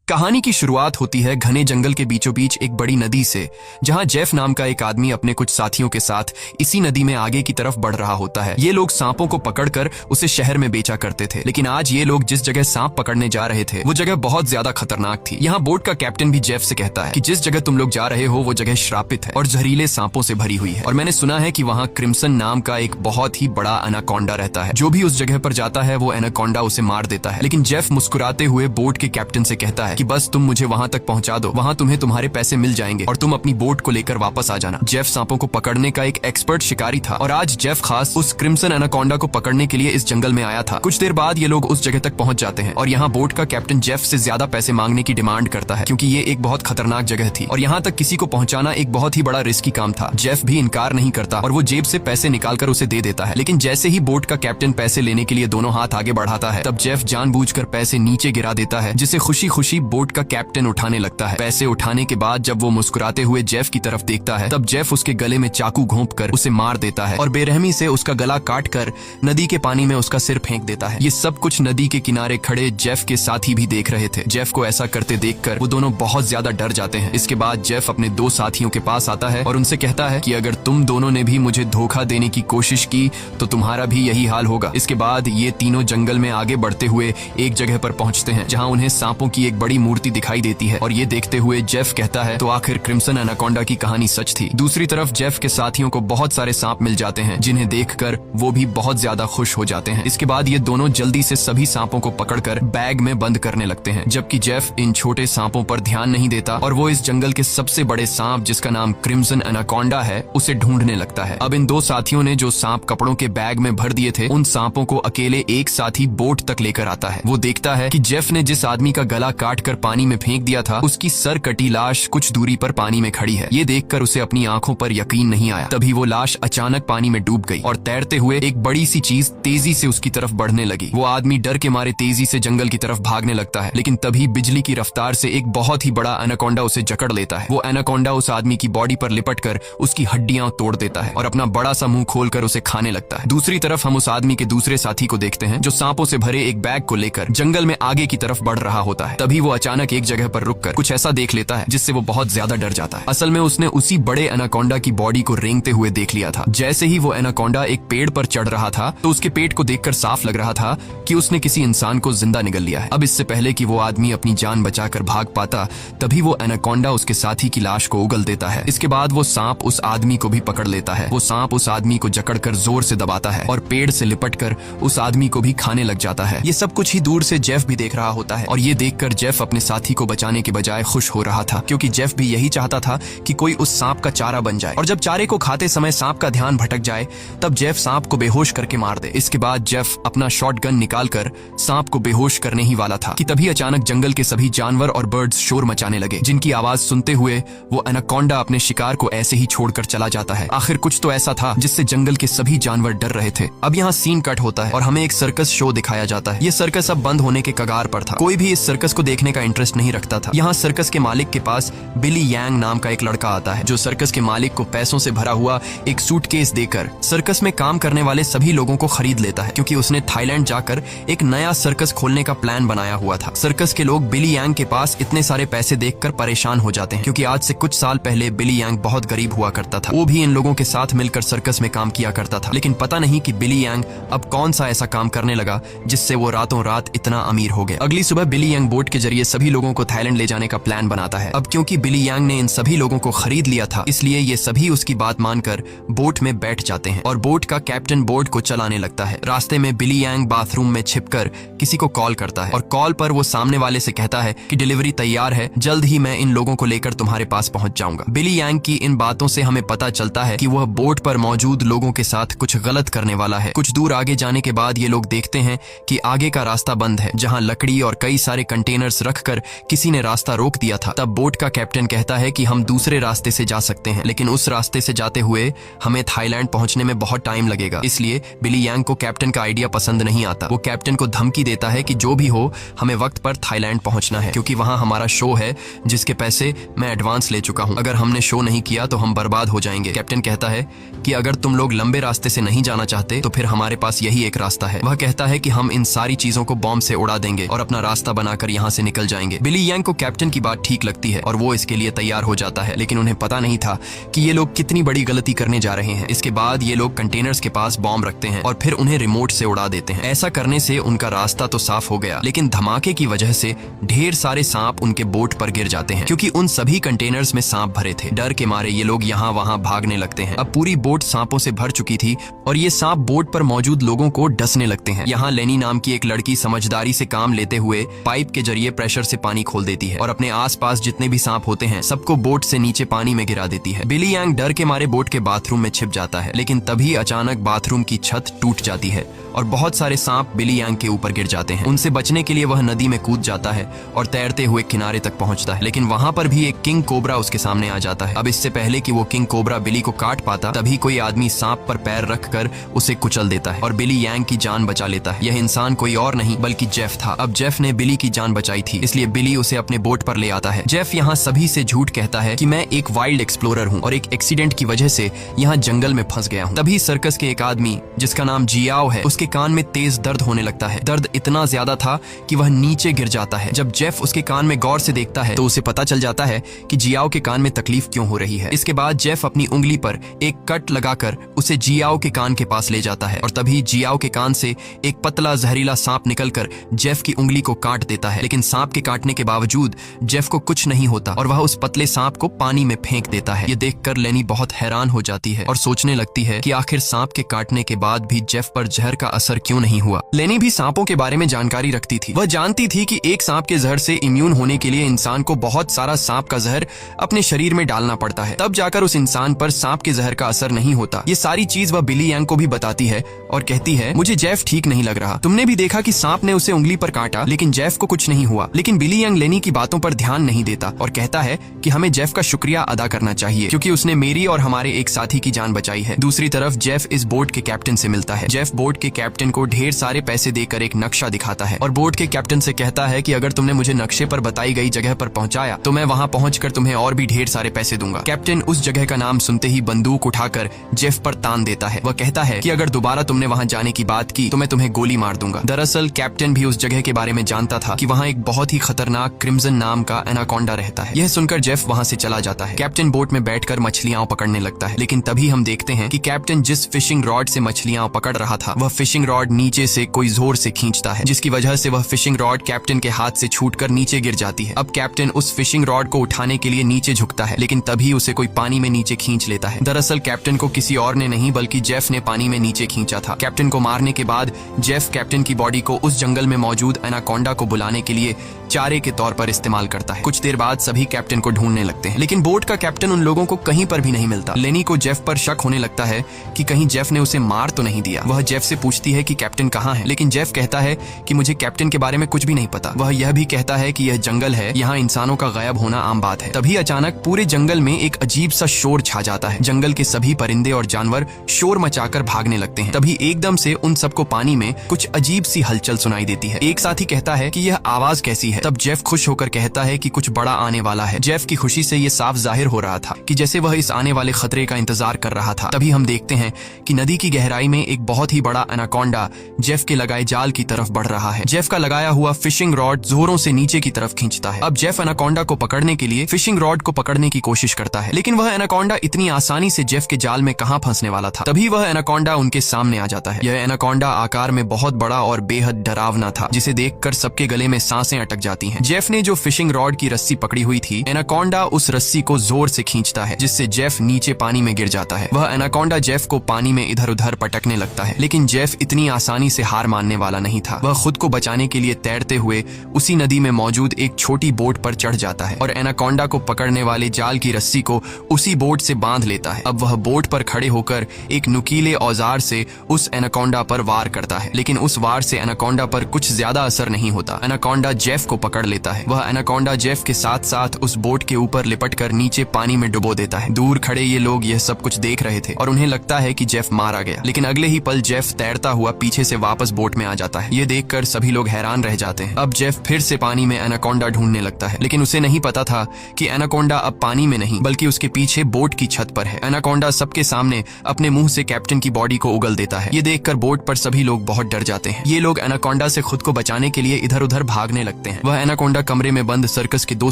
कहानी की शुरुआत होती है घने जंगल के बीचों बीच एक बड़ी नदी से, जहां जेफ नाम का एक आदमी अपने कुछ साथियों के साथ इसी नदी में आगे की तरफ बढ़ रहा होता है। ये लोग सांपों को पकड़कर उसे शहर में बेचा करते थे, लेकिन आज ये लोग जिस जगह सांप पकड़ने जा रहे थे वो जगह बहुत ज्यादा खतरनाक थी। यहाँ बोट का कैप्टन भी जेफ से कहता है कि जिस जगह तुम लोग जा रहे हो वो जगह श्रापित है और जहरीले सांपों से भरी हुई है, और मैंने सुना है कि वहाँ क्रिम्सन नाम का एक बहुत ही बड़ा एनाकोंडा रहता है। जो भी उस जगह पर जाता है वो एनाकोंडा उसे मार देता है। लेकिन जेफ मुस्कुराते हुए बोट के कैप्टन से कहता है कि बस तुम मुझे वहां तक पहुंचा दो, वहां तुम्हें तुम्हारे पैसे मिल जाएंगे और तुम अपनी बोट को लेकर वापस आ जाना। जेफ सांपों को पकड़ने का एक एक्सपर्ट शिकारी था और आज जेफ खास उस क्रिम्सन एनाकोंडा को पकड़ने के लिए इस जंगल में आया था। कुछ देर बाद ये लोग उस जगह तक पहुंच जाते हैं और यहाँ बोट का कैप्टन जेफ से ज्यादा पैसे मांगने की डिमांड करता है, क्योंकि ये एक बहुत खतरनाक जगह थी और यहाँ तक किसी को पहुंचाना एक बहुत ही बड़ा रिस्की काम था। जेफ भी इनकार नहीं करता और वो जेब से पैसे निकालकर उसे दे देता है। लेकिन जैसे ही बोट का कैप्टन पैसे लेने के लिए दोनों हाथ आगे बढ़ाता है, तब जेफ जानबूझकर पैसे नीचे गिरा देता है, जिसे खुशी खुशी बोट का कैप्टन उठाने लगता है। पैसे उठाने के बाद जब वो मुस्कुराते हुए जेफ की तरफ देखता है, तब जेफ उसके गले में चाकू घोंपकर उसे मार देता है और बेरहमी से उसका गला काटकर नदी के पानी में उसका सिर फेंक देता है। ये सब कुछ नदी के किनारे खड़े जेफ के साथी भी देख रहे थे। जेफ को ऐसा करते देखकर वो दोनों बहुत ज्यादा डर जाते हैं। इसके बाद जेफ अपने दो साथियों के पास आता है और उनसे कहता है कि अगर तुम दोनों ने भी मुझे धोखा देने की कोशिश की तो तुम्हारा भी यही हाल होगा। इसके बाद ये तीनों जंगल में आगे बढ़ते हुए एक जगह पर पहुंचते हैं, जहां उन्हें सांपों की एक बड़ी मूर्ति दिखाई देती है और ये देखते हुए जेफ कहता है तो आखिर क्रिम्सन एनाकोंडा की कहानी सच थी। दूसरी तरफ जेफ के साथियों को बहुत सारे सांप मिल जाते हैं, जिन्हें देखकर वो भी बहुत ज्यादा खुश हो जाते हैं। इसके बाद ये दोनों जल्दी से सभी सांपों को पकड़कर बैग में बंद करने लगते हैं, जबकि जेफ इन छोटे सांपों पर ध्यान नहीं देता और वो इस जंगल के सबसे बड़े सांप, जिसका नाम क्रिम्सन एनाकोंडा है, उसे ढूंढने लगता है। अब इन दो साथियों ने जो सांप कपड़ों के बैग में भर दिए थे, उन सांपों को अकेले एक साथी बोट तक लेकर आता है। वो देखता है कि जेफ ने जिस आदमी का गला काट कर पानी में फेंक दिया था, उसकी सर कटी लाश कुछ दूरी पर पानी में खड़ी है। ये देखकर उसे अपनी आंखों पर यकीन नहीं आया। तभी वो लाश अचानक पानी में डूब गई और तैरते हुए एक बड़ी सी चीज तेजी से उसकी तरफ बढ़ने लगी। वो आदमी डर के मारे तेजी से जंगल की तरफ भागने लगता है, लेकिन तभी बिजली की रफ्तार से एक बहुत ही बड़ा एनाकोंडा उसे जकड़ लेता है। वो एनाकोंडा उस आदमी की बॉडी पर लिपटकर उसकी हड्डियां तोड़ देता है और अपना बड़ा सा मुंह खोलकर उसे खाने लगता है। दूसरी तरफ हम उस आदमी के दूसरे साथी को देखते हैं, जो सांपों से भरे एक बैग को लेकर जंगल में आगे की तरफ बढ़ रहा होता है। तभी वो अचानक एक जगह पर रुककर कुछ ऐसा देख लेता है जिससे वो बहुत ज्यादा डर जाता है। असल में उसने उसी बड़े एनाकोंडा की बॉडी को रेंगते हुए देख लिया था। जैसे ही वो एनाकोंडा एक पेड़ पर चढ़ रहा था, तो उसके पेट को देखकर साफ लग रहा था कि उसने किसी इंसान को जिंदा निगल लिया है। अब इससे पहले कि वो आदमी अपनी जान बचाकर भाग पाता, तभी वो एनाकोंडा उसके साथी की लाश को उगल देता है। इसके बाद वो सांप उस आदमी को भी पकड़ लेता है। वो सांप उस आदमी को जकड़कर जोर से दबाता है और पेड़ से लिपटकर उस आदमी को भी खाने लग जाता है। ये सब कुछ ही दूर से जेफ भी देख रहा होता है और ये देखकर जेफ अपने साथी को बचाने के बजाय खुश हो रहा था, क्योंकि जेफ भी यही चाहता था कि कोई उस सांप का चारा बन जाए और जब चारे को खाते समय सांप का ध्यान भटक जाए, तब जेफ सांप को बेहोश करके मार दे। इसके बाद जेफ अपना शॉटगन निकालकर सांप को बेहोश करने ही वाला था कि तभी अचानक जंगल के सभी जानवर और बर्ड्स शोर मचाने लगे, जिनकी आवाज सुनते हुए वो एनाकोंडा अपने शिकार को ऐसे ही छोड़कर चला जाता है। आखिर कुछ तो ऐसा था जिससे जंगल के सभी जानवर डर रहे थे। अब यहाँ सीन कट होता है और हमें एक सर्कस शो दिखाया जाता है। ये सर्कस अब बंद होने के कगार पर था। कोई भी इस सर्कस को देखने का इंटरेस्ट नहीं रखता था। यहाँ सर्कस के मालिक के पास बिली यांग नाम का एक लड़का आता है, जो सर्कस के मालिक को पैसों से भरा हुआ एक सूटकेस देकर सर्कस में काम करने वाले सभी लोगों को खरीद लेता है, क्योंकि उसने थाईलैंड जाकर एक नया सर्कस खोलने का प्लान बनाया हुआ था। सर्कस के लोग बिली यांग के पास इतने सारे पैसे देखकर परेशान हो जाते हैं, क्योंकि आज से कुछ साल पहले बिली यांग बहुत गरीब हुआ करता था। वो भी इन लोगों के साथ मिलकर सर्कस में काम किया करता था, लेकिन पता नहीं कि बिली यांग अब कौन सा ऐसा काम करने लगा जिससे वो रातों रात इतना अमीर हो गया। अगली सुबह बिली यांग बोट के जरिए सभी लोगों को थाईलैंड ले जाने का प्लान बनाता है। अब क्योंकि बिली यांग ने इन सभी लोगों को खरीद लिया था, इसलिए ये सभी उसकी बात मानकर बोट में बैठ जाते हैं और बोट का कैप्टन बोट को चलाने लगता है। रास्ते में बिली यांग बाथरूम में छिपकर किसी को कॉल करता है और कॉल पर वो सामने वाले से कहता है कि डिलीवरी तैयार है, जल्द ही मैं इन लोगों को लेकर तुम्हारे पास पहुंच जाऊंगा। बिली यांग की इन बातों से हमें पता चलता है कि वह बोट पर मौजूद लोगों के साथ कुछ गलत करने वाला है। कुछ दूर आगे जाने के बाद ये लोग देखते हैं कि आगे का रास्ता बंद है, जहां लकड़ी और कई सारे कंटेनर्स रखकर किसी ने रास्ता रोक दिया था। तब बोट का कैप्टन कहता है कि हम दूसरे रास्ते से जा सकते हैं, लेकिन उस रास्ते से जाते हुए हमें थाईलैंड पहुंचने में बहुत टाइम लगेगा। इसलिए बिली यांग को कैप्टन का आइडिया पसंद नहीं आता। वो कैप्टन को धमकी देता है कि जो भी हो हमें वक्त पर थाईलैंड पहुंचना है, क्योंकि वहां हमारा शो है जिसके पैसे मैं एडवांस ले चुका हूं। अगर हमने शो नहीं किया तो हम बर्बाद हो जाएंगे। कैप्टन कहता है कि अगर तुम लोग लंबे रास्ते से नहीं जाना चाहते तो फिर हमारे पास यही एक रास्ता है। वह कहता है कि हम इन सारी चीजों को बॉम्ब से उड़ा देंगे और अपना रास्ता बनाकर यहाँ से निकल निकल जाएंगे। बिली यांग को कैप्टन की बात ठीक लगती है और वो इसके लिए तैयार हो जाता है, लेकिन उन्हें पता नहीं था कि ये लोग कितनी बड़ी गलती करने जा रहे हैं। इसके बाद ये लोग कंटेनर्स के पास बॉम्ब रखते हैं और फिर उन्हें रिमोट से उड़ा देते हैं। ऐसा करने से उनका रास्ता तो साफ हो गया, लेकिन धमाके की वजह से ढेर सारे सांप उनके बोट पर गिर जाते हैं, क्योंकि उन सभी कंटेनर्स में सांप भरे थे। डर के मारे ये लोग यहाँ वहाँ भागने लगते हैं। अब पूरी बोट सांपों से भर चुकी थी और ये सांप बोट पर मौजूद लोगों को डसने लगते हैं। यहाँ लेनी नाम की एक लड़की समझदारी से काम लेते हुए पाइप के जरिए प्रेशर से पानी खोल देती है और अपने आसपास जितने भी सांप होते हैं सबको बोट से नीचे पानी में गिरा देती है। बिली यांग डर के मारे बोट के बाथरूम में छिप जाता है, लेकिन तभी अचानक बाथरूम की छत टूट जाती है और बहुत सारे सांप बिली यांग के ऊपर गिर जाते हैं। उनसे बचने के लिए वह नदी में कूद जाता है और तैरते हुए किनारे तक पहुंचता है, लेकिन वहां पर भी एक किंग कोबरा उसके सामने आ जाता है। अब इससे पहले कि वो किंग कोबरा बिली को काट पाता, तभी कोई आदमी सांप पर पैर रखकर उसे कुचल देता है और बिली यांग की जान बचा लेता है। यह इंसान कोई और नहीं बल्कि जेफ था। अब जेफ ने बिली की जान बचाई थी, इसलिए बिली उसे अपने बोट पर ले आता है। जेफ यहाँ सभी से झूठ कहता है कि मैं एक वाइल्ड एक्सप्लोरर हूँ और एक एक्सीडेंट की वजह से यहाँ जंगल में फंस गया हूँ। तभी सर्कस के एक आदमी जिसका नाम जियाओ है, उसके कान में तेज दर्द होने लगता है। दर्द इतना ज्यादा था कि वह नीचे गिर जाता है। जब जेफ उसके कान में गौर से देखता है तो उसे पता चल जाता है कि जियाओ के कान में तकलीफ क्यों हो रही है। इसके बाद जेफ अपनी उंगली पर एक कट लगाकर उसे जियाओ के कान के पास ले जाता है और तभी जियाओ के कान से एक पतला जहरीला सांप निकलकर जेफ की उंगली को काट देता है, लेकिन सांप के काटने के बावजूद जेफ को कुछ नहीं होता और वह उस पतले सांप को पानी में फेंक देता है। ये देखकर लेनी बहुत हैरान हो जाती है और सोचने लगती है कि आखिर सांप के काटने के बाद भी जेफ पर जहर का असर क्यों नहीं हुआ। लेनी भी सांपों के बारे में जानकारी रखती थी। वह जानती थी कि एक सांप के जहर से इम्यून होने के लिए इंसान को बहुत सारा सांप का जहर अपने शरीर में डालना पड़ता है, तब जाकर उस इंसान पर सांप के जहर का असर नहीं होता। ये सारी चीज वह बिली यांग को भी बताती है और कहती है, मुझे जेफ ठीक नहीं लग रहा। तुमने भी देखा कि सांप ने उसे उंगली पर काटा, लेकिन जेफ को कुछ नहीं हुआ। लेकिन बिली यांग लेनी की बातों पर ध्यान नहीं देता और कहता है कि हमें जेफ का शुक्रिया अदा करना चाहिए, क्योंकि उसने मेरी और हमारे एक साथी की जान बचाई है। दूसरी तरफ जेफ इस बोट के कैप्टन से मिलता है। जेफ बोट के कैप्टन को ढेर सारे पैसे देकर एक नक्शा दिखाता है और बोट के कैप्टन से कहता है कि अगर तुमने मुझे नक्शे पर बताई गई जगह पर पहुंचाया तो मैं वहां पहुंचकर तुम्हें और भी ढेर सारे पैसे दूंगा। कैप्टन उस जगह का नाम सुनते ही बंदूक उठाकर जेफ पर तान देता है। वह कहता है कि अगर दोबारा तुमने वहां जाने की बात की तो मैं तुम्हें गोली मार दूंगा। दरअसल कैप्टन भी उस जगह के बारे में जानता था कि वहां एक बहुत ही खतरनाक क्रिम्सन नाम का एनाकोंडा रहता है। यह सुनकर जेफ वहां से चला जाता है। कैप्टन बोट में बैठकर मछलियां पकड़ने लगता है, लेकिन तभी हम देखते हैं कि कैप्टन जिस फिशिंग रॉड से मछलियां पकड़ रहा था वह फिशिंग रॉड नीचे से कोई जोर से खींचता है, जिसकी वजह से वह फिशिंग रॉड कैप्टन के हाथ से छूटकर नीचे गिर जाती है। अब कैप्टन उस फिशिंग रॉड को उठाने के लिए नीचे झुकता है, लेकिन तभी उसे कोई पानी में नीचे खींच लेता है। दरअसल कैप्टन को किसी और ने नहीं बल्कि जेफ ने पानी में नीचे खींचा था। कैप्टन को मारने के बाद जेफ कैप्टन की बॉडी को उस जंगल में मौजूद एनाकोंडा को बुलाने के लिए चारे के तौर पर इस्तेमाल करता है। कुछ देर बाद सभी कैप्टन को ढूंढने लगते हैं, लेकिन बोट का कैप्टन उन लोगों को कहीं पर भी नहीं मिलता। लेनी को जेफ पर शक होने लगता है कि कहीं जेफ ने उसे मार तो नहीं दिया। वह जेफ से पूछती है कि कैप्टन कहाँ है, लेकिन जेफ कहता है कि मुझे कैप्टन के बारे में कुछ भी नहीं पता। वह यह भी कहता है कि यह जंगल है, यहाँ इंसानों का गायब होना आम बात है। तभी अचानक पूरे जंगल में एक अजीब सा शोर छा जाता है। जंगल के सभी परिंदे और जानवर शोर मचाकर भागने लगते हैं। तभी एकदम से उन सबको पानी में कुछ अजीब सी हलचल सुनाई देती है। एक साथी कहता है कि यह आवाज कैसी है। तब जेफ खुश होकर कहता है कि कुछ बड़ा आने वाला है। जेफ की खुशी से यह साफ जाहिर हो रहा था कि जैसे वह इस आने वाले खतरे का इंतजार कर रहा था। तभी हम देखते हैं कि नदी की गहराई में एक बहुत ही बड़ा एनाकोंडा जेफ के लगाए जाल की तरफ बढ़ रहा है। जेफ का लगाया हुआ फिशिंग रॉड जोरों से नीचे की तरफ खींचता है। अब जेफ एनाकोंडा को पकड़ने के लिए फिशिंग रॉड को पकड़ने की कोशिश करता है, लेकिन वह एनाकोंडा इतनी आसानी से जेफ के जाल में कहां फंसने वाला था। तभी वह एनाकोंडा उनके सामने आ जाता है। यह एनाकोंडा आकार में बहुत बड़ा और बेहद डरावना था, जिसे देखकर सबके गले में सांसें अटक जाती हैं। जेफ ने जो फिशिंग रॉड की रस्सी पकड़ी हुई थी, एनाकोंडा उस रस्सी को जोर से खींचता है, जिससे जेफ नीचे पानी में गिर जाता है। वह एनाकोंडा जेफ को पानी में इधर उधर पटकने लगता है, लेकिन जेफ इतनी आसानी से हार मानने वाला नहीं था। वह खुद को बचाने के लिए तैरते हुए उसी नदी में मौजूद एक छोटी बोट पर चढ़ जाता है और एनाकोंडा को पकड़ने वाले जाल की रस्सी को उसी बोट से बांध लेता है। अब वह बोट पर खड़े होकर एक नुकीले औजार से उस एनाकोंडा पर वार करता है, लेकिन उस वार से एनाकोंडा पर कुछ ज्यादा असर नहीं होता। एनाकोंडा जेफ को पकड़ लेता है। वह एनाकोंडा जेफ के साथ साथ उस बोट के ऊपर लिपटकर नीचे पानी में डुबो देता है। दूर खड़े ये लोग यह सब कुछ देख रहे थे और उन्हें लगता है कि जेफ मारा गया, लेकिन अगले ही पल जेफ तैरता हुआ पीछे से वापस बोट में आ जाता है। ये देखकर सभी लोग हैरान रह जाते हैं। अब जेफ फिर से पानी में एनाकोंडा ढूंढने लगता है, लेकिन उसे नहीं पता था कि एनाकोंडा अब पानी में नहीं बल्कि उसके पीछे बोट की छत पर है। एनाकोंडा सबके सामने अपने मुंह से कैप्टन की बॉडी को उगल देता है। ये देखकर बोट पर सभी लोग बहुत डर जाते हैं। ये लोग एनाकोंडा से खुद को बचाने के लिए इधर उधर भागने लगते हैं। वह एनाकोंडा कमरे में बंद सर्कस के 2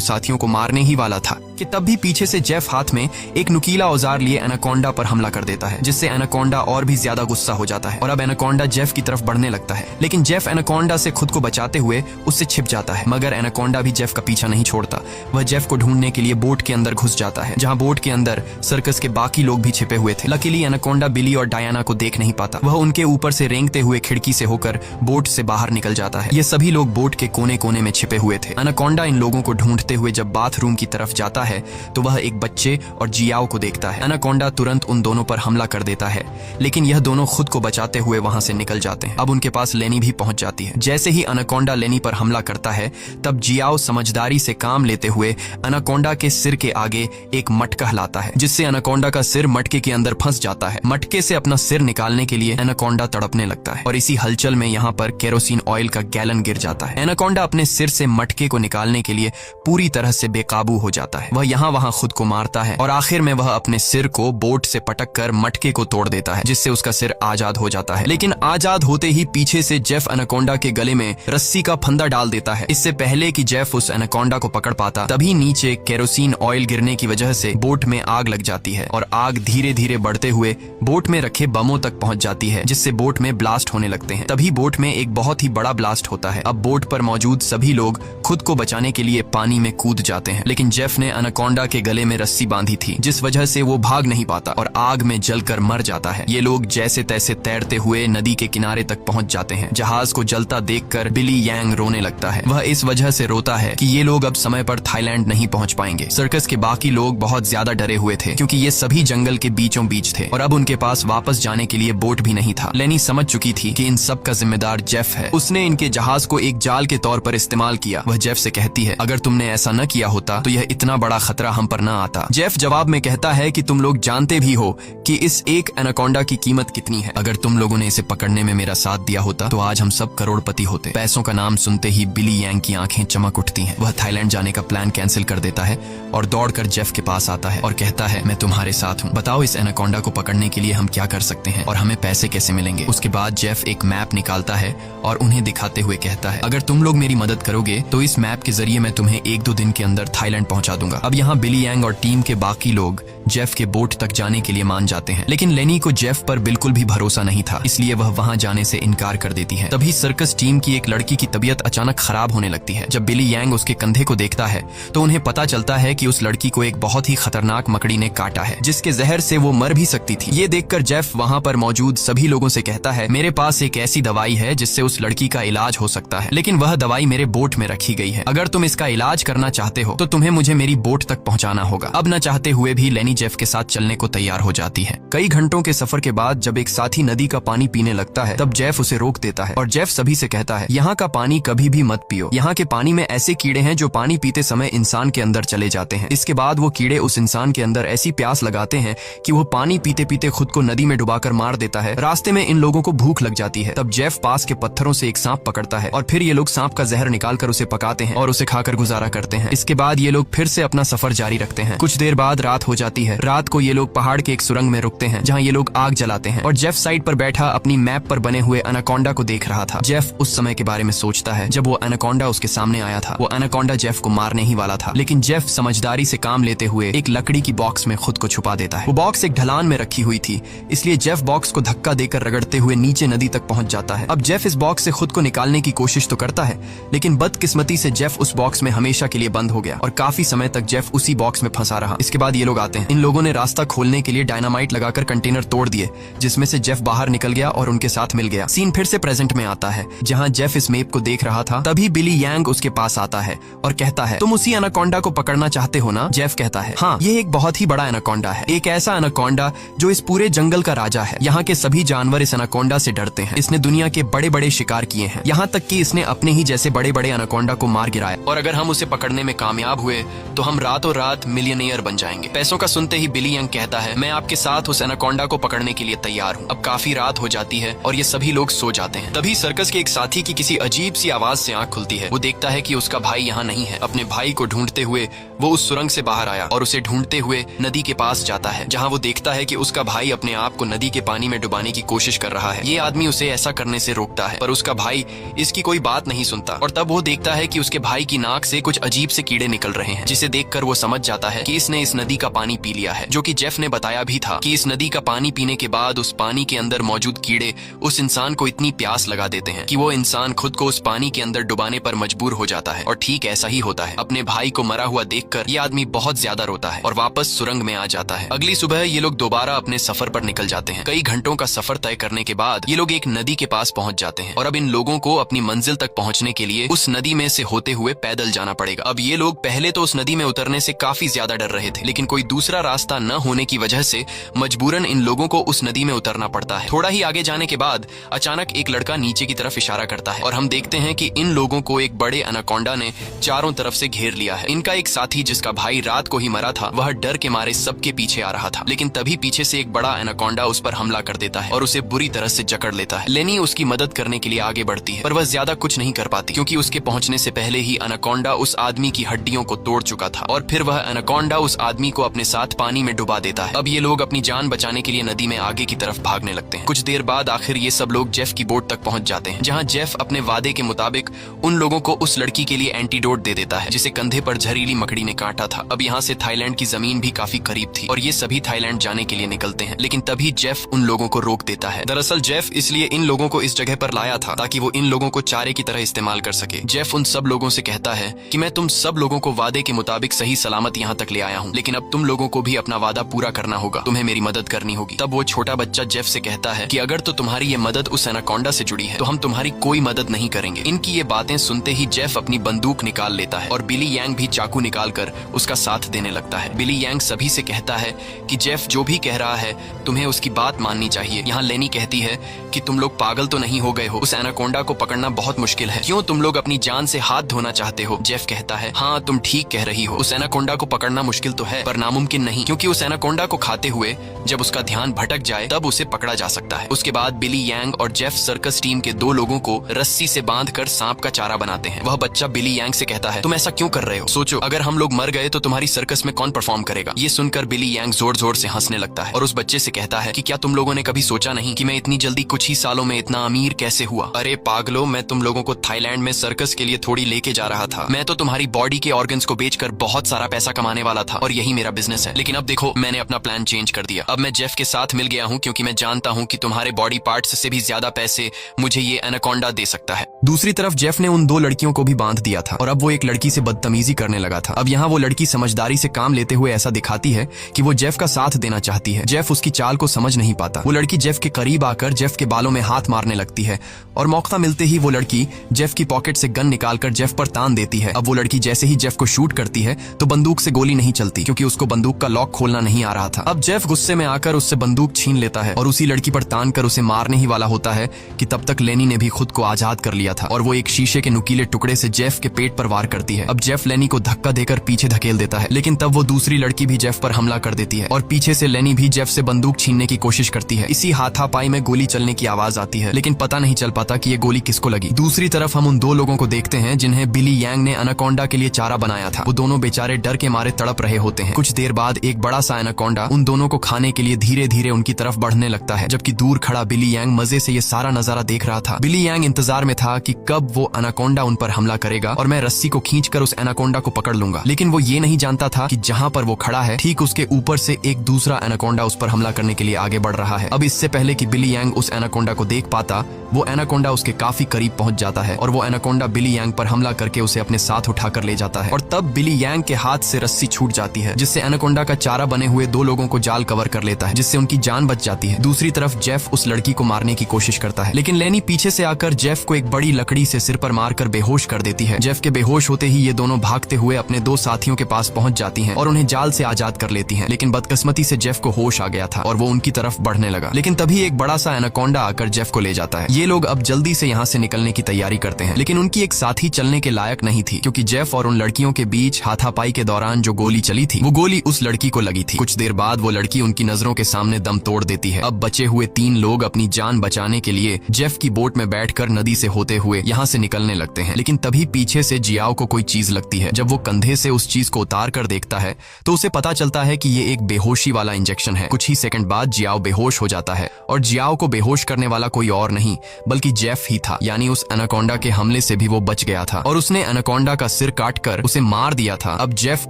साथियों को मारने ही वाला था कि तब भी पीछे से जेफ हाथ में एक नुकीला औजार लिए एनाकोंडा पर हमला कर देता है, जिससे एनाकोंडा और भी ज्यादा गुस्सा हो जाता है और अब एनाकोंडा जेफ की तरफ बढ़ने लगता है। लेकिन जेफ एनाकोंडा से खुद को बचाते हुए उससे छिप जाता है, मगर एनाकोंडा भी जेफ का पीछा नहीं छोड़ता। वह जेफ को ढूंढने के लिए बोट के अंदर घुस जाता है, जहां बोट के अंदर सर्कस के बाकी लोग भी छिपे हुए थे। लकीली एनाकोंडा बिली और डायना को देख नहीं पाता। वह उनके ऊपर से रेंगते हुए खिड़की से होकर बोट से बाहर निकल जाता है। ये सभी लोग बोट के कोने कोने में छिपे हुए थे। एनाकोंडा इन लोगों को ढूंढते हुए जब बाथरूम की तरफ जाता है तो वह एक बच्चे और जियाओ को देखता है। एनाकोंडा तुरंत उन दोनों पर हमला कर देता है, लेकिन यह दोनों खुद को बचाते हुए वहां से निकल जाते हैं। अब उनके पास लेनी भी पहुंच जाती है। जैसे ही एनाकोंडा लेनी पर हमला करता है तब जियाओ समझदारी से काम लेते हुए एनाकोंडा के सिर के आगे एक मटका लाता है, जिससे एनाकोंडा का सिर मटके के अंदर फंस जाता है। मटके से अपना सिर निकालने के लिए एनाकोंडा तड़पने लगता है और इसी हलचल में यहाँ पर केरोसिन ऑयल का गैलन गिर जाता है। एनाकोंडा अपने सिर से मटके को निकालने के लिए पूरी तरह से बेकाबू हो जाता है। वह यहाँ वहां खुद को मारता है और आखिर में वह अपने सिर को बोट से पटक कर मटके को तोड़ देता है, जिससे उसका सिर आजाद हो जाता है। लेकिन आजाद होते ही पीछे से जेफ एनाकोंडा के गले में रस्सी का फंदा डाल देता है। इससे पहले कि जेफ उस एनाकोंडा को पकड़ पाता तभी नीचे केरोसिन ऑयल गिरने की वजह से बोट में आग लग जाती है और आग धीरे धीरे बढ़ते हुए बोट में रखे बमों तक पहुंच जाती है, जिससे बोट में ब्लास्ट होने लगते हैं। तभी बोट में एक बहुत ही बड़ा ब्लास्ट होता है। अब बोट पर मौजूद सभी लोग खुद को बचाने के लिए पानी में कूद जाते हैं, लेकिन जेफ ने एनाकोंडा के गले में रस्सी बांधी थी, जिस वजह से वो भाग नहीं पाता और आग में जलकर मर जाता है। ये लोग जैसे तैसे तैरते हुए नदी के किनारे तक पहुंच जाते हैं। जहाज को जलता देखकर बिली यांग रोने लगता है। वह इस वजह से रोता है कि ये लोग अब समय पर थाईलैंड नहीं पहुंच पाएंगे। सर्कस के बाकी लोग बहुत ज्यादा डरे हुए थे, क्योंकि ये सभी जंगल के बीचों बीच थे और अब उनके पास वापस जाने के लिए बोट भी नहीं था। लेनी समझ चुकी थी कि इन सब का जिम्मेदार जेफ है। उसने इनके जहाज को एक जाल के तौर पर इस्तेमाल किया। वह जेफ से कहती है, अगर तुमने ऐसा न किया होता तो यह इतना बड़ा खतरा हम पर न आता। जेफ जवाब में कहता है कि तुम लोग जानते भी हो कि इस एक एनाकोंडा की कीमत कितनी है। अगर तुम लोगों ने इसे पकड़ने में मेरा साथ दिया होता तो आज हम सब करोड़पति होते। पैसों का नाम सुनते ही बिली यांग की आंखें चमक उठती हैं। वह थाईलैंड जाने का प्लान कैंसिल कर देता है और दौड़कर जेफ के पास आता है और कहता है, मैं तुम्हारे साथ हूँ। बताओ इस एनाकोंडा को पकड़ने के लिए हम क्या कर सकते हैं और हमें पैसे कैसे मिलेंगे। उसके बाद जेफ एक मैप निकालता है और उन्हें दिखाते हुए कहता है, अगर तुम लोग मेरी मदद करोगे तो इस मैप के जरिए मैं तुम्हें 1-2 दिन के अंदर थाईलैंड पहुंचा दूंगा। अब यहाँ बिली यांग और टीम के बाकी लोग जेफ के बोट तक जाने के लिए मान जाते हैं, लेकिन लेनी को जेफ पर बिल्कुल भी भरोसा नहीं था, इसलिए वह वहां जाने से इनकार कर देती है। तभी सर्कस टीम की एक लड़की की तबीयत अचानक खराब होने लगती है। जब बिली यांग उसके कंधे को देखता है तो उन्हें पता चलता है कि उस लड़की को एक बहुत ही खतरनाक मकड़ी ने काटा है, जिसके जहर से वो मर भी सकती थी। ये देखकर जेफ वहां पर मौजूद सभी लोगों से कहता है, मेरे पास एक ऐसी दवाई है जिससे उस लड़की का इलाज हो सकता है, लेकिन वह दवाई मेरे बोट में रखी गई है। अगर तुम इसका इलाज करना चाहते हो तो तुम्हें मुझे मेरी बोट तक पहुंचाना होगा। अब न चाहते हुए भी लेनी जेफ के साथ चलने को तैयार हो जाती है। कई घंटों के सफर के बाद जब एक साथी नदी का पानी पीने लगता है तब जेफ उसे रोक देता है और जेफ सभी से कहता है, यहाँ का पानी कभी भी मत पियो। यहाँ के पानी में ऐसे कीड़े हैं जो पानी पीते समय इंसान के अंदर चले जाते हैं। इसके बाद वो कीड़े उस इंसान के अंदर ऐसी प्यास लगाते हैं कि वो पानी पीते पीते खुद को नदी में डुबाकर मार देता है। रास्ते में इन लोगों को भूख लग जाती है। तब जेफ पास के पत्थरों से एक सांप पकड़ता है और फिर ये लोग सांप का जहर निकालकर उसे पकाते हैं और उसे खाकर गुजारा करते हैं। इसके बाद ये लोग फिर से अपना सफर जारी रखते हैं। कुछ देर बाद रात हो जाती है। रात को ये लोग पहाड़ के एक सुरंग में रुकते हैं, जहाँ ये लोग आग जलाते हैं और जेफ साइड पर बैठा अपनी मैप पर बने हुए एनाकोंडा को देख रहा था। जेफ उस समय के बारे में सोचता है जब वो एनाकोंडा उसके सामने आया था। वो एनाकोंडा जेफ को मारने ही वाला था, लेकिन जेफ समझदारी से काम लेते हुए एक लकड़ी की बॉक्स में खुद को छुपा देता है। वो बॉक्स एक ढलान में रखी हुई थी, इसलिए जेफ बॉक्स को धक्का देकर रगड़ते हुए नीचे नदी तक पहुंच जाता है। अब जेफ इस बॉक्स से खुद को निकालने की कोशिश तो करता है, लेकिन बदकिस्मती से जेफ उस बॉक्स में हमेशा के लिए बंद हो गया और काफी समय तक जेफ उसी बॉक्स में फंसा रहा। इसके बाद ये लोग आते हैं। इन लोगों ने रास्ता खोलने के लिए डायनामाइट लगाकर कंटेनर तोड़ दिए, जिसमें से जेफ बाहर निकल गया और उनके साथ मिल गया। सीन फिर से प्रेजेंट में आता है, जहाँ जेफ इस मैप को देख रहा था। तभी बिली यांग उसके पास आता है और कहता है, तुम उसी एनाकोंडा को पकड़ना चाहते हो ना? जेफ कहता है, हाँ, ये एक बहुत ही बड़ा एनाकोंडा है, एक ऐसा एनाकोंडा जो इस पूरे जंगल का राजा है। यहाँ के सभी जानवर इस एनाकोंडा से डरते हैं। इसने दुनिया के बड़े बड़े शिकार किए हैं, यहाँ तक कि इसने अपने ही जैसे बड़े बड़े एनाकोंडा को मार गिराया, और अगर हम उसे पकड़ने में कामयाब हुए तो हम रातों रात मिलियनेयर बन जाएंगे। पैसों का सुनते ही बिली यंग कहता है, मैं आपके साथ उस एनाकोंडा को पकड़ने के लिए तैयार हूँ। अब काफी रात हो जाती है और ये सभी लोग सो जाते हैं। तभी सर्कस के एक साथी की किसी अजीब सी आवाज से आंख खुलती है। वो देखता है कि उसका भाई यहाँ नहीं है। अपने भाई को ढूंढते हुए वो उस सुरंग से बाहर आया और उसे ढूंढते हुए नदी के पास जाता है, जहाँ वो देखता है कि उसका भाई अपने आप को नदी के पानी में डुबाने की कोशिश कर रहा है। ये आदमी उसे ऐसा करने से रोकता है, पर उसका भाई इसकी कोई बात नहीं सुनता और तब वो वो देखता है कि उसके भाई की नाक से कुछ अजीब से कीड़े निकल रहे हैं, जिसे देखकर वो समझ जाता है कि इसने इस नदी का पानी पी लिया है। जो कि जेफ ने बताया भी था कि इस नदी का पानी पीने के बाद उस पानी के अंदर मौजूद कीड़े उस इंसान को इतनी प्यास लगा देते हैं कि वो इंसान खुद को उस पानी के अंदर डुबाने पर मजबूर हो जाता है। और ठीक ऐसा ही होता है। अपने भाई को मरा हुआ देखकर ये आदमी बहुत ज्यादा रोता है और वापस सुरंग में आ जाता है। अगली सुबह ये लोग दोबारा अपने सफर पर निकल जाते हैं। कई घंटों का सफर तय करने के बाद ये लोग एक नदी के पास पहुंच जाते हैं और अब इन लोगों को अपनी मंजिल तक पहुंचने के लिए उस नदी में से होते हुए पैदल जाना पड़ेगा। अब ये लोग पहले तो उस नदी में उतरने से काफी ज्यादा डर रहे थे, लेकिन कोई दूसरा रास्ता न होने की वजह से मजबूरन इन लोगों को उस नदी में उतरना पड़ता है। थोड़ा ही आगे जाने के बाद अचानक एक लड़का नीचे की तरफ इशारा करता है और हम देखते हैं कि इन लोगों को एक बड़े एनाकोंडा ने चारों तरफ से घेर लिया है। इनका एक साथी जिसका भाई रात को ही मरा था, वह डर के मारे सबके पीछे आ रहा था, लेकिन तभी पीछे से एक बड़ा एनाकोंडा उस पर हमला कर देता है और उसे बुरी तरह से जकड़ लेता है। लेनी उसकी मदद करने के लिए आगे बढ़ती है, पर वह ज्यादा कुछ नहीं कर पाती क्योंकि उसके पहुंचने से पहले ही एनाकोंडा उस आदमी की हड्डियों को तोड़ चुका था और फिर वह एनाकोंडा उस आदमी को अपने साथ पानी में डुबा देता है। अब ये लोग अपनी जान बचाने के लिए नदी में आगे की तरफ भागने लगते हैं। कुछ देर बाद आखिर ये सब लोग जेफ की बोट तक पहुंच जाते हैं, जहां जेफ अपने वादे के मुताबिक उन लोगों को उस लड़की के लिए एंटीडोट दे देता है जिसे कंधे पर जहरीली मकड़ी ने काटा था। अब यहाँ से थाईलैंड की जमीन भी काफी करीब थी और ये सभी थाईलैंड जाने के लिए निकलते हैं, लेकिन तभी जेफ उन लोगों को रोक देता है। दरअसल जेफ इसलिए इन लोगों को इस जगह पर लाया था ताकि वो इन लोगों को चारे की तरह इस्तेमाल कर सके। जेफ उन सब लोगों से कहता है कि मैं तुम सब लोगों को वादे के मुताबिक सही सलामत यहाँ तक ले आया हूँ, लेकिन अब तुम लोगों को भी अपना वादा पूरा करना होगा, तुम्हें मेरी मदद करनी होगी। तब वो छोटा बच्चा जेफ से कहता है कि अगर तो तुम्हारी ये मदद उस एनाकोंडा से जुड़ी है तो हम तुम्हारी कोई मदद नहीं करेंगे। इनकी ये बातें सुनते ही जेफ अपनी बंदूक निकाल लेता है और बिली यांग भी चाकू निकालकर उसका साथ देने लगता है। बिली यांग सभी से कहता है कि जेफ जो भी कह रहा है तुम्हें उसकी बात माननी चाहिए। यहाँ लेनी कहती है कि तुम लोग पागल तो नहीं हो गए हो, उस एनाकोंडा को पकड़ना बहुत मुश्किल है, क्यों तुम लोग अपनी जान से हाथ धोना चाहते हो? जेफ कहता है हाँ तुम ठीक कह रही हो, उस एनाकोंडा को पकड़ना मुश्किल तो है पर नामुमकिन नहीं, क्योंकि उस एनाकोंडा को खाते हुए जब उसका ध्यान भटक जाए तब उसे पकड़ा जा सकता है। उसके बाद बिली यांग और जेफ सर्कस टीम के 2 लोगों को रस्सी से बांधकर सांप का चारा बनाते हैं। वह बच्चा बिली यांग से कहता है तुम ऐसा क्यों कर रहे हो? सोचो अगर हम लोग मर गए तो तुम्हारी सर्कस में कौन परफॉर्म करेगा? ये सुनकर बिली यांग जोर जोर से हंसने लगता है और उस बच्चे से कहता है कि क्या तुम लोगों ने कभी सोचा नहीं कि मैं इतनी जल्दी कुछ ही सालों में इतना अमीर कैसे हुआ? अरे पागलो, मैं तुम लोगों को थाईलैंड में सर्कस के लिए थोड़ी लेके जा रहा था, मैं तो तुम्हारी बॉडी के ऑर्गन्स को बेचकर बहुत सारा पैसा कमाने वाला था और यही मेरा बिजनेस है। लेकिन अब देखो मैंने अपना प्लान चेंज कर दिया, अब मैं जेफ के साथ मिल गया हूँ क्योंकि मैं जानता हूँ कि तुम्हारे बॉडी पार्ट्स से भी ज्यादा पैसे मुझे ये एनाकोंडा दे सकता है। दूसरी तरफ जेफ ने उन 2 लड़कियों को भी बांध दिया था और अब वो एक लड़की से बदतमीजी करने लगा था। अब यहाँ वो लड़की समझदारी से काम लेते हुए ऐसा दिखाती है कि वो जेफ का साथ देना चाहती है। जेफ उसकी चाल को समझ नहीं पाता। वो लड़की जेफ के करीब आकर जेफ के बालों में हाथ मारने लगती है और मौका मिलते ही वो लड़की जेफ की पॉकेट से गन निकालकर जेफ पर तान देती है। अब वो लड़की जैसे ही जेफ को शूट करती है तो बंदूक से गोली नहीं चलती क्योंकि उसको बंदूक का लॉक खोलना नहीं आ रहा था। अब जेफ गुस्से में आकर उससे बंदूक छीन लेता है और उसी लड़की पर तान कर उसे मारने ही वाला होता है कि तब तक लेनी ने भी खुद को आजाद कर लिया था और वो एक शीशे के नुकीले टुकड़े से जेफ के पेट पर वार करती है। अब जेफ लेनी को धक्का देकर पीछे धकेल देता है, लेकिन तब वो दूसरी लड़की भी जेफ पर हमला कर देती है और पीछे से लेनी भी जेफ से बंदूक छीनने की कोशिश करती है। इसी हाथापाई में गोली चलने की आवाज आती है, लेकिन पता नहीं चल पाता कि ये गोली किसको लगी। दूसरी तरफ हम उन 2 लोगों को देखते हैं जिन्हें बिली यांग ने एनाकोंडा के लिए चारा बनाया था। वो दोनों बेचारे डर के मारे तड़प रहे होते हैं। कुछ देर बाद एक बड़ा सा एनाकोंडा उन दोनों को खाने के लिए धीरे धीरे उनकी तरफ बढ़ने लगता है, जबकि दूर खड़ा बिली यांग मजे से ये सारा नजारा देख रहा था। बिली यांग इंतजार में था कि कब वो एनाकोंडा उन पर हमला करेगा और मैं रस्सी को खींचकर उस एनाकोंडा को पकड़ लूंगा, लेकिन वो ये नहीं जानता था कि जहां पर वो खड़ा है ठीक उसके ऊपर से एक दूसरा एनाकोंडा उस पर हमला करने के लिए आगे बढ़ रहा है। अब इससे पहले कि बिली यांग उस एनाकोंडा को देख पाता, वो एनाकोंडा उसके काफी करीब पहुंच जाता है और वो एनाकोंडा बिली यांग पर हमला करके उसे अपने साथ उठाकर ले जाता है और तब बिली यांग के हाथ से रस्सी छूट जाती है, जिससे एनाकोंडा का चारा बने हुए 2 लोगों को जाल कवर कर लेता है, जिससे उनकी जान बच जाती है। दूसरी तरफ जेफ उस लड़की को मारने की कोशिश करता है, लेकिन लेनी पीछे से आकर जेफ को एक बड़ी लकड़ी से सिर पर मारकर बेहोश कर देती है। जेफ के बेहोश होते ही ये दोनों भागते हुए अपने 2 साथियों के पास पहुंच जाती हैं और उन्हें जाल से आजाद कर लेती हैं, लेकिन बदकिस्मती से जेफ को होश आ गया था और वो उनकी तरफ बढ़ने लगा, लेकिन तभी एक बड़ा सा एनाकोंडा आकर जेफ को ले जाता है। ये लोग अब जल्दी से यहाँ से निकलने की तैयारी करते हैं, लेकिन उनकी एक साथी चलने के लायक नहीं थी क्योंकि जेफ और उन लड़कियों के बीच हाथापाई के दौरान जो गोली चली थी वो गोली उस लड़की को लगी थी। कुछ देर बाद वो लड़की उनकी नजरों के सामने दम तोड़ देती है। अब बचे हुए 3 लोग अपनी जान बचाने के लिए जेफ की बोट में बैठकर नदी से होते हुए यहाँ से निकलने लगते हैं, लेकिन तभी पीछे से जियाओ को कोई चीज लगती है। जब वो कंधे से उस चीज को उतार कर देखता है तो उसे पता चलता है कि ये एक बेहोशी वाला इंजेक्शन है। कुछ ही सेकंड बाद जियाओ बेहोश हो जाता है और जियाओ को बेहोश करने वाला कोई और नहीं बल्कि जेफ ही था, यानी उस एनाकोंडा के हमले से भी भी वो बच गया था और उसने एनाकोंडा का सिर काटकर उसे मार दिया था। अब जेफ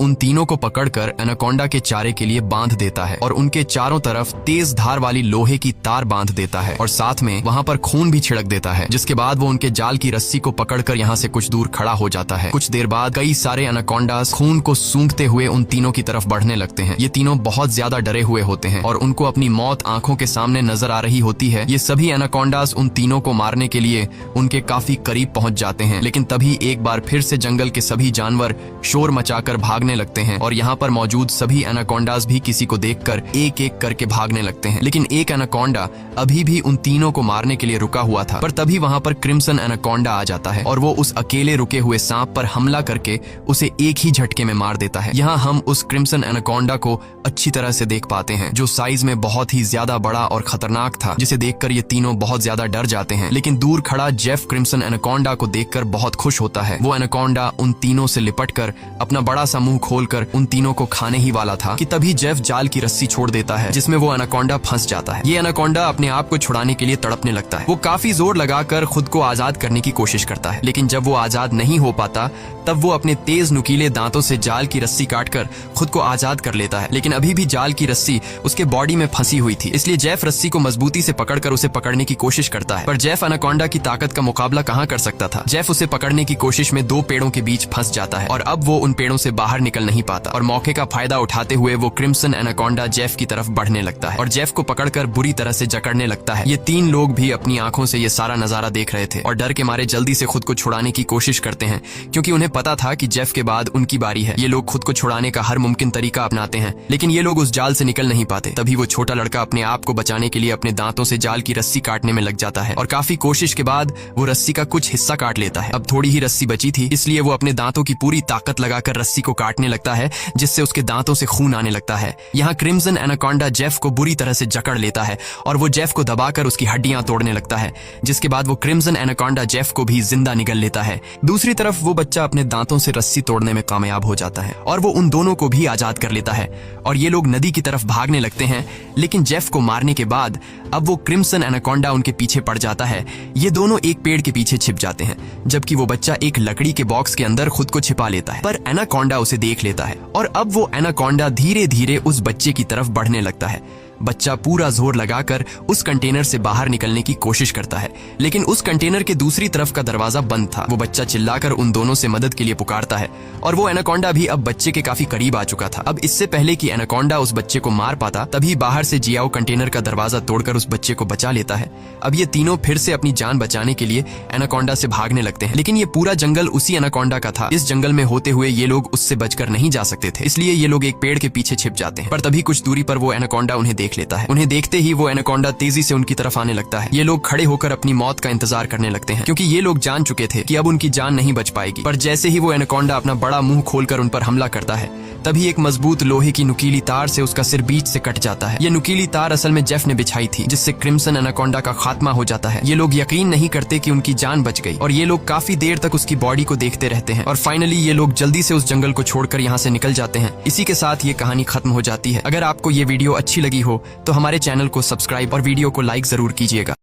उन तीनों को पकड़कर एनाकोंडा के चारे के लिए बांध देता है और उनके चारों तरफ तेज धार वाली लोहे की तार बांध देता है और साथ में वहाँ पर खून भी छिड़क देता है, जिसके बाद वो उनके जाल की रस्सी को पकड़कर यहाँ से कुछ दूर खड़ा हो जाता है। कुछ देर बाद कई सारे एनाकोंडास खून को सूंघते हुए उन तीनों की तरफ बढ़ने लगते हैं। ये तीनों बहुत ज्यादा डरे हुए होते हैं और उनको अपनी मौत आंखों के सामने नजर आ रही होती है। ये सभी एनाकोंडास उन तीनों को मारने के लिए उनके काफी करीब पहुंच जाते हैं, लेकिन तभी एक बार फिर से जंगल के सभी जानवर शोर मचाकर भागने लगते हैं और यहाँ पर मौजूद सभी एनाकोंडास भी किसी को देखकर एक एक करके भागने लगते हैं। लेकिन एक एनाकोंडा अभी भी उन तीनों को मारने के लिए रुका हुआ था, पर तभी वहाँ पर क्रिम्सन एनाकोंडा आ जाता है और वो उस अकेले रुके हुए सांप पर हमला करके उसे एक ही झटके में मार देता है। यहाँ हम उस क्रिम्सन एनाकोंडा को अच्छी तरह से देख पाते हैं, जो साइज में बहुत ही ज्यादा बड़ा और खतरनाक था, जिसे देखकर ये तीनों बहुत ज्यादा डर जाते हैं। लेकिन दूर खड़ा जेफ क्रिम्सन एनाकोंडा को देखकर बहुत खुश होता है। वो एनाकोंडा उन तीनों से लिपटकर अपना बड़ा सा मुंह खोलकर उन तीनों को खाने ही वाला था कि तभी जेफ जाल की रस्सी छोड़ देता है, जिसमें वो एनाकोंडा फंस जाता है। ये एनाकोंडा अपने आप को छुड़ाने के लिए तड़पने लगता है। वो काफी जोर लगाकर खुद को आजाद करने की कोशिश करता है, लेकिन जब वो आजाद नहीं हो पाता तब वो अपने तेज नुकीले दांतों से जाल की रस्सी काटकर खुद को आजाद कर लेता है। लेकिन अभी भी जाल की रस्सी उसके बॉडी में फंसी हुई थी, इसलिए जेफ रस्सी को मजबूती से पकड़कर उसे पकड़ने की कोशिश करता है, पर जेफ एनाकोंडा की ताकत का मुकाबला कहाँ कर सकता था। जेफ उसे पकड़ने की कोशिश में दो पेड़ों के बीच फंस जाता है और अब वो उन पेड़ों से बाहर निकल नहीं पाता और मौके का फायदा उठाते हुए वो क्रिम्सन एनाकोंडा जेफ की तरफ बढ़ने लगता है और जेफ को पकड़कर बुरी तरह से जकड़ने लगता है। ये तीन लोग भी अपनी आंखों से ये सारा नजारा देख रहे थे और डर के मारे जल्दी से खुद को छुड़ाने की कोशिश करते हैं, क्योंकि उन्हें पता था कि जेफ के बाद उनकी बारी है। ये लोग खुद को छुड़ाने का हर मुमकिन तरीका अपनाते हैं, लेकिन ये लोग उस जाल से निकल नहीं पाते। तभी वो छोटा लड़का अपने आप को बचाने के लिए अपने दांतों से जाल की रस्सी काटने में लग जाता है और काफी कोशिश के बाद वो रस्सी का कुछ हिस्सा काट लेता है। अब थोड़ी ही रस्सी बची थी, इसलिए वो अपने दांतों की पूरी ताकत लगाकर रस्सी को काटने लगता है, जिससे उसके दांतों से खून आने लगता है। यहाँ क्रिम्सन एनाकोंडा जेफ को बुरी तरह से जकड़ लेता है और वो जेफ को दबाकर उसकी हड्डियां तोड़ने लगता है, जिसके बाद वो क्रिम्सन एनाकोंडा जेफ को भी जिंदा निगल लेता है। दूसरी तरफ वो बच्चा अपने दांतों से रस्सी तोड़ने में कामयाब हो जाता है और वो उन दोनों को भी आजाद कर लेता है और ये लोग नदी की तरफ भागने लगते हैं। लेकिन जेफ को मारने के बाद अब वो क्रिम्सन एनाकोंडा उनके पीछे पड़ जाता है। ये दोनों एक पेड़ के पीछे छिप जाते हैं, जबकि वो बच्चा एक लकड़ी के बॉक्स के अंदर खुद को छिपा लेता है, पर एनाकोंडा उसे देख लेता है और अब वो एनाकोंडा धीरे धीरे उस बच्चे की तरफ बढ़ने लगता है। बच्चा पूरा जोर लगाकर उस कंटेनर से बाहर निकलने की कोशिश करता है, लेकिन उस कंटेनर के दूसरी तरफ का दरवाजा बंद था। वो बच्चा चिल्लाकर उन दोनों से मदद के लिए पुकारता है और वो एनाकोंडा भी अब बच्चे के काफी करीब आ चुका था। अब इससे पहले कि एनाकोंडा उस बच्चे को मार पाता, तभी बाहर से जियाओ कंटेनर का दरवाजा तोड़कर उस बच्चे को बचा लेता है। अब ये तीनों फिर से अपनी जान बचाने के लिए एनाकोंडा से भागने लगते हैं, लेकिन ये पूरा जंगल उसी एनाकोंडा का था। इस जंगल में होते हुए ये लोग उससे बचकर नहीं जा सकते थे, इसलिए ये लोग एक पेड़ के पीछे छिप जाते हैं, पर तभी कुछ दूरी पर वो एनाकोंडा उन्हें देख लेता है। उन्हें देखते ही वो एनाकोंडा तेजी से उनकी तरफ आने लगता है। ये लोग खड़े होकर अपनी मौत का इंतजार करने लगते हैं, क्योंकि ये लोग जान चुके थे कि अब उनकी जान नहीं बच पाएगी। पर जैसे ही वो एनाकोंडा अपना बड़ा मुंह खोलकर उन पर हमला करता है, तभी एक मजबूत लोहे की नुकीली तार से उसका सिर बीच से कट जाता है। ये नुकीली तार असल में जेफ ने बिछाई थी, जिससे क्रिम्सन एनाकोंडा का खात्मा हो जाता है। ये लोग यकीन नहीं करते कि उनकी जान बच गई और ये लोग काफी देर तक उसकी बॉडी को देखते रहते हैं और फाइनली ये लोग जल्दी से उस जंगल को छोड़कर यहाँ से निकल जाते हैं। इसी के साथ ये कहानी खत्म हो जाती है। अगर आपको ये वीडियो अच्छी लगी हो तो हमारे चैनल को सब्सक्राइब और वीडियो को लाइक जरूर कीजिएगा।